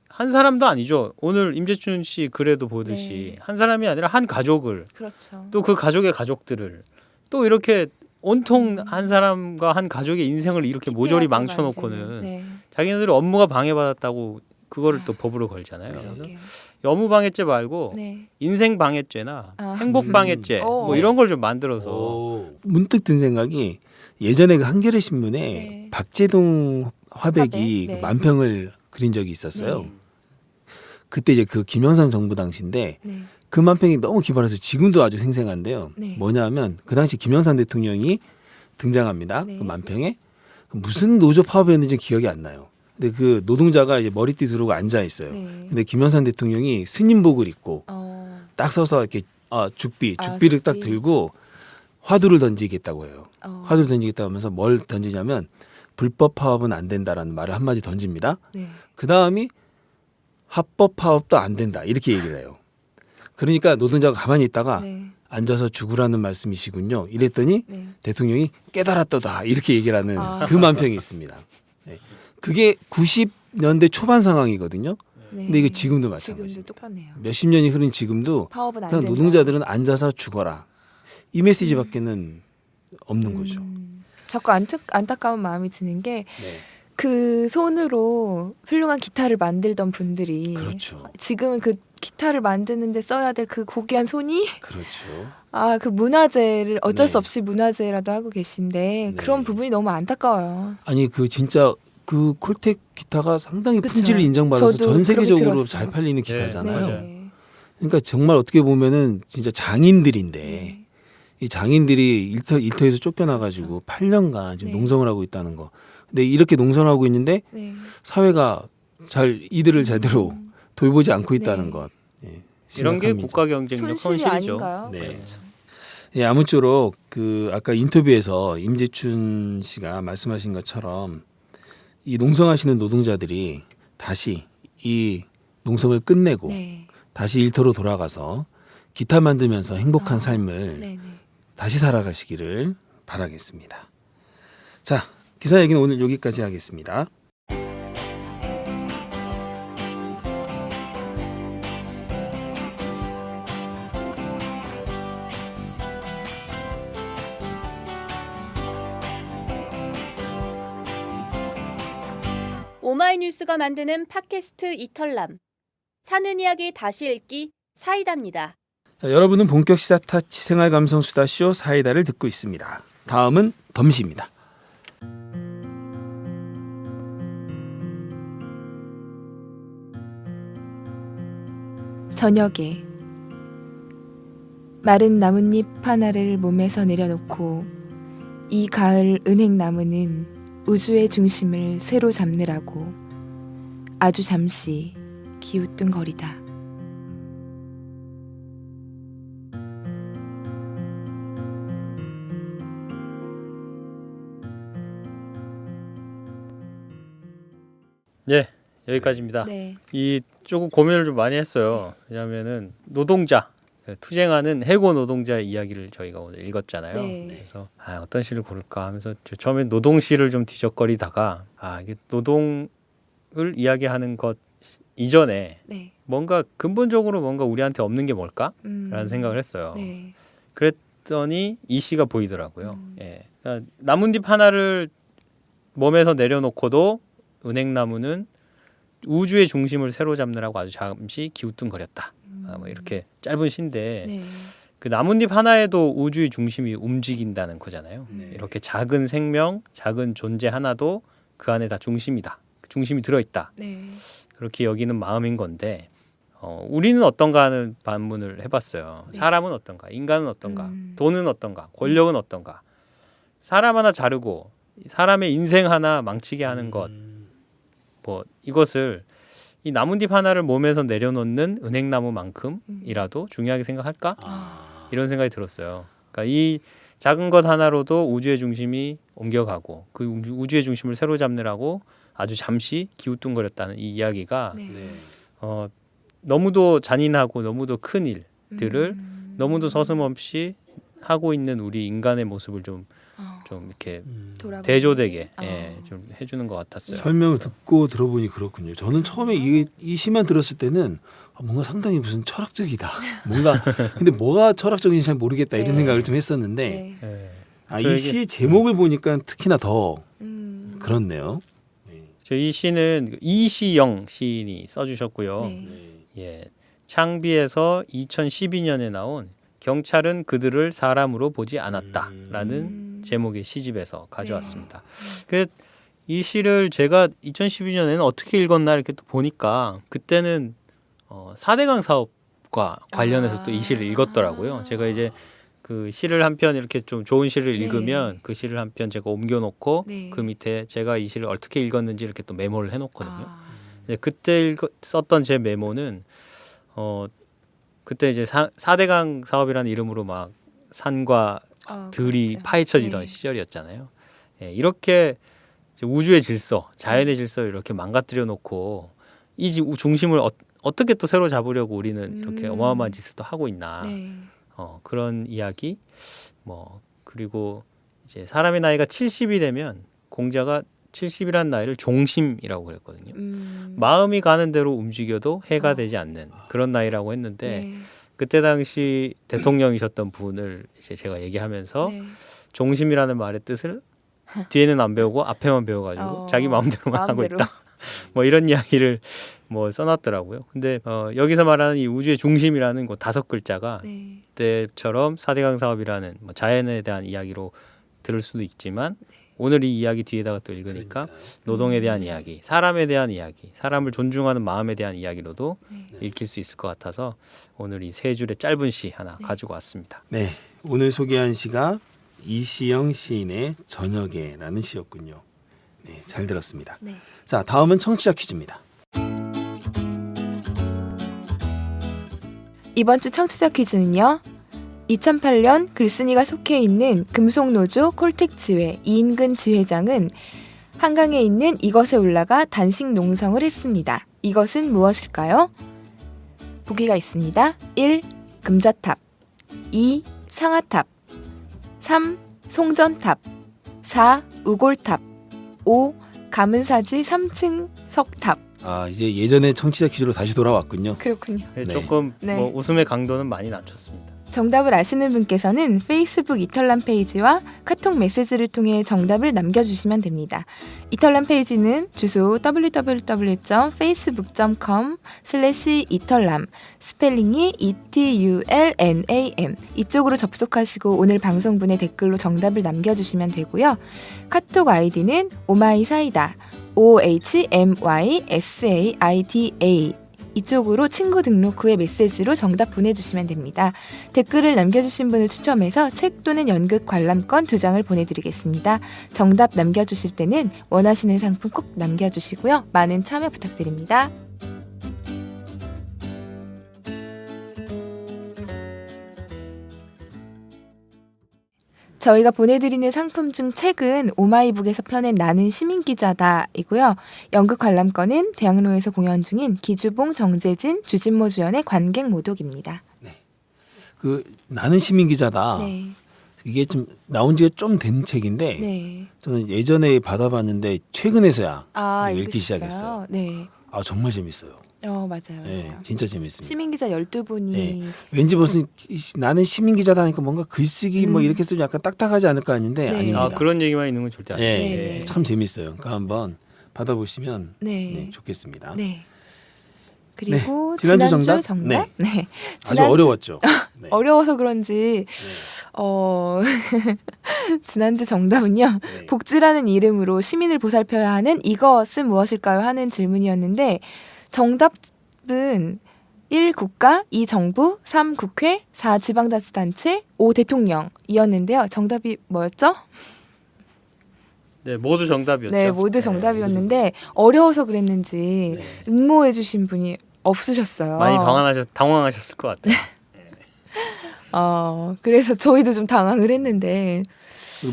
S4: 한 사람도 아니죠. 오늘 임재춘 씨 글에도 보듯이
S5: 네.
S4: 한 사람이 아니라 한 가족을
S5: 그렇죠.
S4: 또 그 가족의 가족들을 또 이렇게 온통 한 사람과 한 가족의 인생을 이렇게 모조리
S5: 피폐하게
S4: 망쳐놓고는
S5: 만드는, 네.
S4: 자기네들이 업무가 방해받았다고 그거를 또 법으로 걸잖아요. 그래서
S5: 그러게요.
S4: 업무 방해죄 말고
S5: 네.
S4: 인생 방해죄나
S5: 아.
S4: 행복 방해죄
S5: 오.
S4: 뭐 이런 걸 좀 만들어서
S3: 오, 문득 든 생각이 예전에 그 한겨레 신문에
S5: 네.
S3: 박재동 화백이
S5: 화백? 네.
S3: 그 만평을 그린 적이 있었어요.
S5: 네.
S3: 그때 이제 그 김영삼 정부 당시인데
S5: 네.
S3: 그 만평이 너무 기발해서 지금도 아주 생생한데요.
S5: 네.
S3: 뭐냐면 그 당시 김영삼 대통령이 등장합니다.
S5: 네.
S3: 그 만평에 무슨 노조 파업이었는지 기억이 안 나요. 근데 그 노동자가 이제 머리띠 두르고 앉아 있어요.
S5: 네.
S3: 근데 김영삼 대통령이 스님복을 입고
S5: 어.
S3: 딱 서서 이렇게 죽비를
S5: 죽비.
S3: 딱 들고 화두를 던지겠다고 해요.
S5: 어.
S3: 화두를 던지겠다고 하면서 뭘 던지냐면 불법 파업은 안 된다라는 말을 한마디 던집니다.
S5: 네.
S3: 그 다음이 합법 파업도 안 된다 이렇게 얘기를 해요. 그러니까 노동자가 가만히 있다가
S5: 네.
S3: 앉아서 죽으라는 말씀이시군요. 이랬더니
S5: 네.
S3: 대통령이 깨달았도다 이렇게 얘기를 하는
S5: 아.
S3: 그 만평이 있습니다. 네. 그게 90년대 초반 상황이거든요.
S5: 네.
S3: 근데 이거 지금도
S5: 지금도
S3: 마찬가지입니다.
S5: 똑같네요.
S3: 몇십 년이 흐른 지금도
S5: 파업은 안
S3: 그냥
S5: 된다.
S3: 노동자들은 앉아서 죽어라 이 메시지밖에는 없는 거죠.
S5: 자꾸 안타까운 마음이 드는 게
S3: 네.
S5: 그 손으로 훌륭한 기타를 만들던 분들이
S3: 그렇죠.
S5: 지금은 그 기타를 만드는데 써야 될 그 고귀한 손이
S3: 그렇죠.
S5: 아, 그 문화재를 어쩔
S3: 네.
S5: 수 없이 문화재라도 하고 계신데
S3: 네.
S5: 그런 부분이 너무 안타까워요.
S3: 아니 그 진짜 그 콜텍 기타가 상당히
S5: 그쵸.
S3: 품질을 인정받아서
S5: 저도
S3: 전
S5: 그렇게
S3: 세계적으로
S5: 들었어요.
S3: 잘 팔리는 기타잖아요.
S4: 맞아요.
S3: 그러니까 정말 어떻게 보면은 진짜 장인들인데
S5: 네.
S3: 이 장인들이 일터에서 쫓겨나가지고 8년간 지금
S5: 네.
S3: 농성을 하고 있다는 거. 근데 이렇게 농성을 하고 있는데
S5: 네.
S3: 사회가 잘 이들을 제대로 돌보지 않고 있다는
S5: 네.
S3: 것. 예,
S4: 이런 게
S3: 심각합니다.
S4: 국가 경쟁력
S5: 손실이
S4: 손실이죠.
S5: 아닌가요?
S3: 네.
S5: 그렇죠.
S3: 예, 아무쪼록 그 아까 인터뷰에서 임재춘 씨가 말씀하신 것처럼 이 농성하시는 노동자들이 다시 이 농성을 끝내고
S5: 네.
S3: 다시 일터로 돌아가서 기타 만들면서 행복한
S5: 아,
S3: 삶을
S5: 네, 네.
S3: 다시 살아가시기를 바라겠습니다. 자, 기사 얘기는 오늘 여기까지 하겠습니다.
S2: 오마이뉴스가 만드는 팟캐스트 이털남. 사는 이야기 다시 읽기 사이다입니다.
S3: 자, 여러분은 본격 시사 타치 생활 감성 수다 쇼 사이다를 듣고 있습니다. 다음은 덤시입니다.
S5: 저녁에 마른 나뭇잎 하나를 몸에서 내려놓고 이 가을 은행나무는 우주의 중심을 새로 잡느라고 아주 잠시 기우뚱거리다.
S4: 예, 여기까지입니다.
S5: 네.
S4: 이 조금 고민을 좀 많이 했어요. 왜냐하면은 노동자 투쟁하는 해고 노동자 이야기를 저희가 오늘 읽었잖아요.
S5: 네.
S4: 그래서 어떤 시를 고를까 하면서 처음에 노동 시를 좀 뒤적거리다가 이게 노동을 이야기하는 것 이전에
S5: 네.
S4: 뭔가 근본적으로 뭔가 우리한테 없는 게 뭘까라는 생각을 했어요.
S5: 네.
S4: 그랬더니 이 시가 보이더라고요. 예. 그러니까 나뭇잎 하나를 몸에서 내려놓고도 은행나무는 우주의 중심을 새로 잡느라고 아주 잠시 기우뚱거렸다. 뭐 이렇게 짧은 시인데
S5: 네.
S4: 그 나뭇잎 하나에도 우주의 중심이 움직인다는 거잖아요.
S3: 네.
S4: 이렇게 작은 생명, 작은 존재 하나도 그 안에 다 중심이다. 중심이 들어있다.
S5: 네.
S4: 그렇게 여기는 마음인 건데 우리는 어떤가 하는 반문을 해봤어요.
S5: 네.
S4: 사람은 어떤가? 인간은 어떤가?
S5: 음.
S4: 돈은 어떤가? 권력은 어떤가? 사람 하나 자르고 사람의 인생 하나 망치게 하는 것, 뭐 이것을 이 나뭇잎 하나를 몸에서 내려놓는 은행나무만큼이라도 중요하게 생각할까? 이런 생각이 들었어요. 그러니까 이 작은 것 하나로도 우주의 중심이 옮겨가고 그 우주의 중심을 새로 잡느라고 아주 잠시 기우뚱거렸다는 이 이야기가
S5: 네.
S4: 너무도 잔인하고 너무도 큰 일들을 너무도 서슴없이 하고 있는 우리 인간의 모습을 좀 이렇게
S5: 돌아보고.
S4: 대조되게 좀 해주는 것 같았어요.
S3: 설명을 듣고 들어보니 그렇군요. 저는 처음에 이 시만 들었을 때는 뭔가 상당히 무슨 철학적이다. 뭔가 근데 뭐가 철학적인지 잘 모르겠다 이런
S5: 네.
S3: 생각을 좀 했었는데
S5: 네.
S4: 예.
S3: 이 시의 제목을 보니까 특히나 더 그렇네요.
S4: 이 시는 이시영 시인이 써주셨고요.
S5: 네.
S4: 예, 창비에서 2012년에 나온 경찰은 그들을 사람으로 보지 않았다라는 제목의 시집에서 가져왔습니다. 이 시를 제가 2012년에는 어떻게 읽었나 이렇게 또 보니까 그때는 4대강 사업과 관련해서 또 이 시를 읽었더라고요. 제가 이제 그 시를 한 편 이렇게 좀 좋은 시를
S5: 네.
S4: 읽으면 그 시를 한 편 제가 옮겨놓고
S5: 네.
S4: 그 밑에 제가 이 시를 어떻게 읽었는지 이렇게 또 메모를 해놓거든요. 그때 썼던 제 메모는 그때 이제 4대강 사업이라는 이름으로 막 산과 들이
S5: 그렇죠.
S4: 파헤쳐지던
S5: 네.
S4: 시절이었잖아요. 예, 이렇게 이제 우주의 질서, 자연의 질서를 이렇게 망가뜨려 놓고 이 중심을 어떻게 또 새로 잡으려고 우리는 이렇게 어마어마한 짓을 또 하고 있나.
S5: 네.
S4: 그런 이야기. 그리고 이제 사람의 나이가 70이 되면 공자가 70이라는 나이를 종심이라고 그랬거든요. 마음이 가는 대로 움직여도 해가 되지 않는 그런 나이라고 했는데
S5: 네.
S4: 그때 당시 대통령이셨던 분을 이제 제가 얘기하면서
S5: 네.
S4: 종심이라는 말의 뜻을 뒤에는 안 배우고 앞에만 배워가지고 자기 마음대로만 하고
S5: 마음대로.
S4: 있다. 뭐 이런 이야기를 써놨더라고요. 근데 여기서 말하는 이 우주의 중심이라는 5글자가
S5: 네.
S4: 그때처럼 4대강 사업이라는 자연에 대한 이야기로 들을 수도 있지만 오늘 이 이야기 뒤에다가 또 읽으니까 노동에 대한 이야기, 사람에 대한 이야기, 사람을 존중하는 마음에 대한 이야기로도 읽힐 수 있을 것 같아서 오늘 이 세 줄의 짧은 시 하나 가지고 왔습니다.
S3: 네, 오늘 소개한 시가 이시영 시인의 저녁에라는 시였군요. 네, 잘 들었습니다.
S2: 네.
S3: 자, 다음은 청취자 퀴즈입니다.
S5: 이번 주 청취자 퀴즈는요. 2008년 글쓴이가 속해 있는 금속노조 콜텍 지회 이인근 지회장은 한강에 있는 이것에 올라가 단식 농성을 했습니다. 이것은 무엇일까요? 보기가 있습니다. 1. 금자탑 2. 상아탑 3. 송전탑 4. 우골탑 5. 가문사지 3층 석탑.
S3: 아, 이제 예전에 청취자 퀴즈로 다시 돌아왔군요.
S5: 그렇군요.
S3: 네.
S4: 조금
S5: 네.
S4: 뭐 웃음의 강도는 많이 낮췄습니다.
S5: 정답을 아시는 분께서는 페이스북 이털남 페이지와 카톡 메시지를 통해 정답을 남겨주시면 됩니다. 이털남 페이지는 주소 www.facebook.com/이털남 스펠링이 ETULNAM 이쪽으로 접속하시고 오늘 방송분의 댓글로 정답을 남겨주시면 되고요. 카톡 아이디는 오마이사이다 OHMYSAIDA 이쪽으로 친구 등록 후에 메시지로 정답 보내주시면 됩니다. 댓글을 남겨주신 분을 추첨해서 책 또는 연극 관람권 2장을 보내드리겠습니다. 정답 남겨주실 때는 원하시는 상품 꼭 남겨주시고요. 많은 참여 부탁드립니다. 저희가 보내드리는 상품 중 책은 오마이북에서 펴낸 나는 시민기자다이고요. 연극 관람권은 대학로에서 공연 중인 기주봉, 정재진, 주진모 주연의 관객 모독입니다.
S3: 그 나는 시민 기자다.
S5: 네.
S3: 이게 좀 나온 지가 좀 된 책인데
S5: 네.
S3: 저는 예전에 받아봤는데 최근에서야 읽기
S5: 읽으셨어요?
S3: 시작했어요.
S5: 네.
S3: 아, 정말 재밌어요.
S5: 맞아요.
S3: 네, 진짜 재밌습니다.
S5: 시민기자 12분이
S3: 네. 왠지 무슨 나는 시민 기자다 하니까 뭔가 글쓰기 뭐 이렇게 쓰면 약간 딱딱하지 않을까 했는데
S5: 네.
S3: 아닙니다.
S4: 아, 그런 얘기만 있는 건 절대 아니에요.
S3: 예,
S5: 네.
S3: 참 재밌어요. 그러니까 한번 받아보시면
S5: 네.
S3: 좋겠습니다.
S5: 네. 그리고
S3: 네. 지난주
S5: 지난주
S3: 정답?
S5: 정답? 네.
S3: 아주 어려웠죠. 네.
S5: 어려워서 그런지 지난주 정답은요.
S3: 네.
S5: 복지라는 이름으로 시민을 보살펴야 하는 이것은 무엇일까요? 하는 질문이었는데 정답은 1. 국가, 2. 정부, 3. 국회, 4. 지방자치단체, 5. 대통령이었는데요. 정답이 뭐였죠?
S4: 네, 모두 정답이었죠.
S5: 네, 모두 정답이었는데 어려워서 그랬는지 응모해 주신 분이 없으셨어요.
S4: 많이 당황하셨을 것 같아요.
S5: 그래서 저희도 좀 당황을 했는데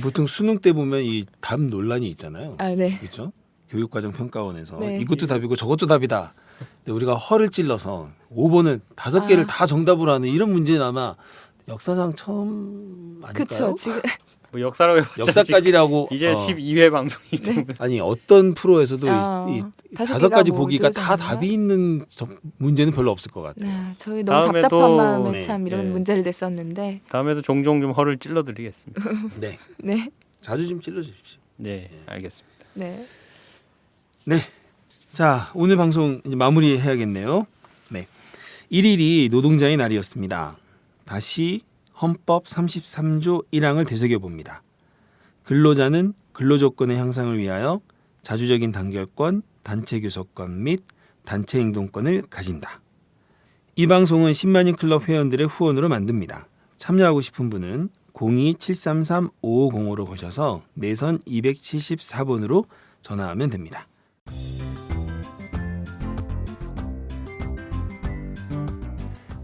S3: 보통 수능 때 보면 이 답 논란이 있잖아요.
S5: 네.
S3: 그렇죠? 교육과정 평가원에서
S5: 네.
S3: 이것도 답이고 저것도 답이다. 근데 우리가 허를 찔러서 5번을 5개를 다 정답으로 하는 이런 문제는 아마 역사상 처음 아닐까요?
S5: 그렇죠. 지금
S4: 뭐 역사라고 해봤자
S3: 역사까지라고
S4: 이제 12회 방송이기 때문에
S3: 아니 어떤 프로에서도 이
S5: 다섯
S3: 5가지
S5: 개가
S3: 보기가
S5: 모두
S3: 다
S5: 정답?
S3: 답이 있는 문제는 별로 없을 것 같아요.
S5: 저희 너무
S4: 다음에도-
S5: 답답한 마음에
S3: 네.
S5: 참 이런
S4: 네.
S5: 문제를 냈었는데
S4: 다음에도 종종 좀 허를 찔러드리겠습니다.
S3: 네,
S5: 네.
S3: 자주 좀 찔러주십시오.
S4: 네, 알겠습니다.
S5: 네.
S3: 네, 자 오늘 방송 이제 마무리해야겠네요. 네, 1일이 노동자의 날이었습니다. 다시 헌법 33조 1항을 되새겨 봅니다. 근로자는 근로조건의 향상을 위하여 자주적인 단결권, 단체 교섭권 및 단체 행동권을 가진다. 이 방송은 10만인 클럽 회원들의 후원으로 만듭니다. 참여하고 싶은 분은 02-733-5505로 거셔서 내선 274번으로 전화하면 됩니다.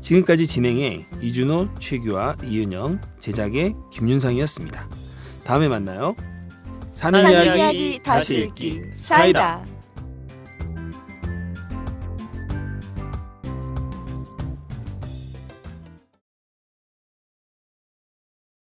S3: 지금까지 진행의 이준호, 최규화, 이은영, 제작의 김윤상이었습니다. 다음에 만나요. 사는
S4: 사는
S3: 이야기
S5: 이야기 다시 읽기 사이다.